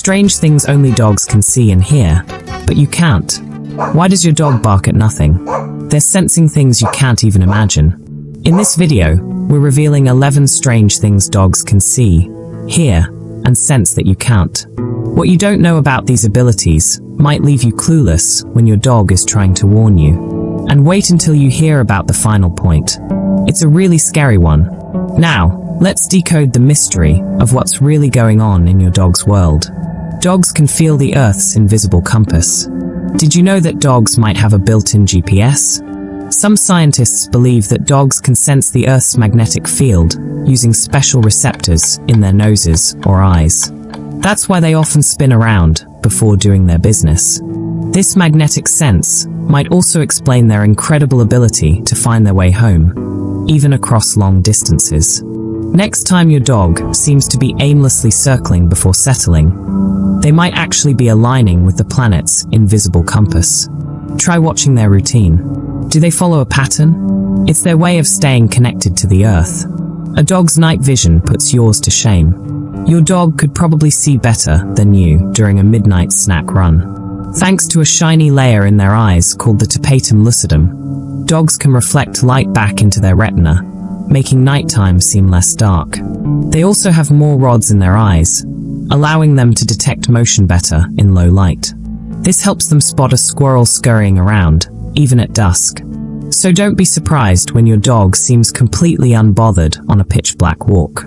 Strange things only dogs can see and hear, but you can't. Why does your dog bark at nothing? They're sensing things you can't even imagine. In this video, we're revealing 11 strange things dogs can see, hear, and sense that you can't. What you don't know about these abilities might leave you clueless when your dog is trying to warn you. And wait until you hear about the final point. It's a really scary one. Now, let's decode the mystery of what's really going on in your dog's world. Dogs can feel the Earth's invisible compass. Did you know that dogs might have a built-in GPS? Some scientists believe that dogs can sense the Earth's magnetic field using special receptors in their noses or eyes. That's why they often spin around before doing their business. This magnetic sense might also explain their incredible ability to find their way home, even across long distances. Next time your dog seems to be aimlessly circling before settling, they might actually be aligning with the planet's invisible compass. Try watching their routine. Do they follow a pattern? It's their way of staying connected to the Earth. A dog's night vision puts yours to shame. Your dog could probably see better than you during a midnight snack run. Thanks to a shiny layer in their eyes called the tapetum lucidum, dogs can reflect light back into their retina, making nighttime seem less dark. They also have more rods in their eyes, allowing them to detect motion better in low light. This helps them spot a squirrel scurrying around, even at dusk. So don't be surprised when your dog seems completely unbothered on a pitch-black walk.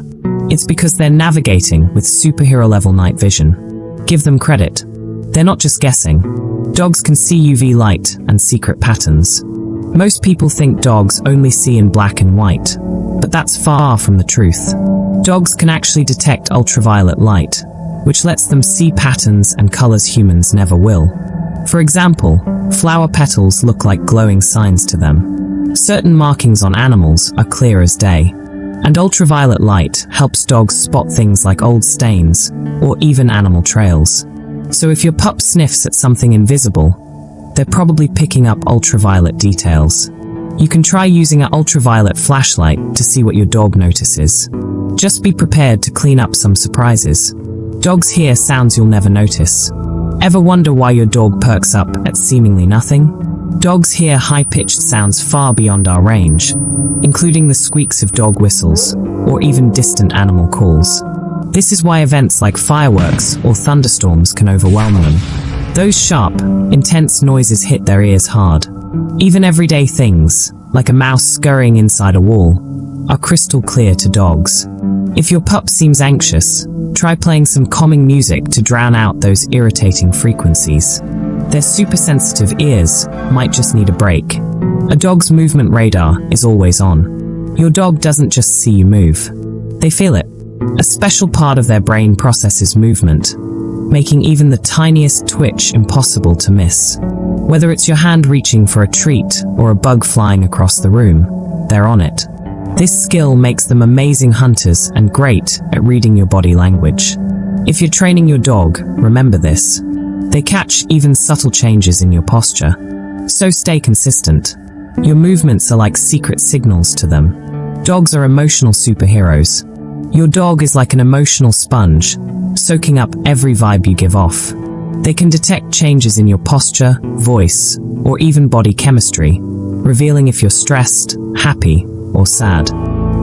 It's because they're navigating with superhero-level night vision. Give them credit. They're not just guessing. Dogs can see UV light and secret patterns. Most people think dogs only see in black and white, but that's far from the truth. Dogs can actually detect ultraviolet light, which lets them see patterns and colors humans never will. For example, flower petals look like glowing signs to them. Certain markings on animals are clear as day. And ultraviolet light helps dogs spot things like old stains or even animal trails. So if your pup sniffs at something invisible, they're probably picking up ultraviolet details. You can try using an ultraviolet flashlight to see what your dog notices. Just be prepared to clean up some surprises. Dogs hear sounds you'll never notice. Ever wonder why your dog perks up at seemingly nothing? Dogs hear high-pitched sounds far beyond our range, including the squeaks of dog whistles or even distant animal calls. This is why events like fireworks or thunderstorms can overwhelm them. Those sharp, intense noises hit their ears hard. Even everyday things, like a mouse scurrying inside a wall, are crystal clear to dogs. If your pup seems anxious, try playing some calming music to drown out those irritating frequencies. Their super-sensitive ears might just need a break. A dog's movement radar is always on. Your dog doesn't just see you move. They feel it. A special part of their brain processes movement, making even the tiniest twitch impossible to miss. Whether it's your hand reaching for a treat or a bug flying across the room, they're on it. This skill makes them amazing hunters and great at reading your body language. If you're training your dog, remember this. They catch even subtle changes in your posture. So stay consistent. Your movements are like secret signals to them. Dogs are emotional superheroes. Your dog is like an emotional sponge, soaking up every vibe you give off. They can detect changes in your posture, voice, or even body chemistry, revealing if you're stressed, happy, or sad.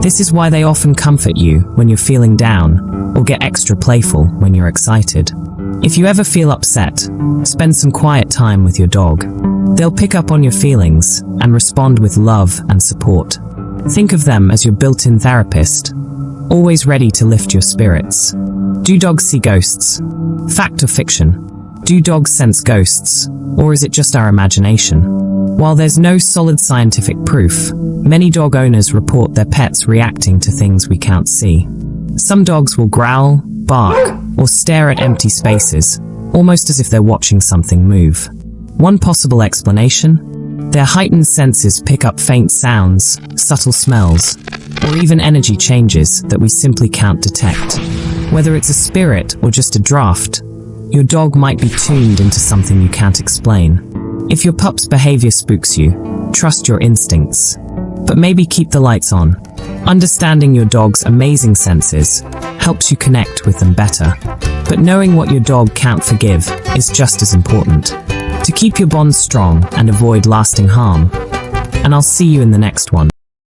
This is why they often comfort you when you're feeling down, or get extra playful when you're excited. If you ever feel upset, spend some quiet time with your dog. They'll pick up on your feelings and respond with love and support. Think of them as your built-in therapist, always ready to lift your spirits. Do dogs see ghosts? Fact or fiction? Do dogs sense ghosts, or is it just our imagination? While there's no solid scientific proof, many dog owners report their pets reacting to things we can't see. Some dogs will growl, bark, or stare at empty spaces, almost as if they're watching something move. One possible explanation? Their heightened senses pick up faint sounds, subtle smells, or even energy changes that we simply can't detect. Whether it's a spirit or just a draft, your dog might be tuned into something you can't explain. If your pup's behavior spooks you, trust your instincts. But maybe keep the lights on. Understanding your dog's amazing senses helps you connect with them better. But knowing what your dog can't forgive is just as important. To keep your bond strong and avoid lasting harm. And I'll see you in the next one.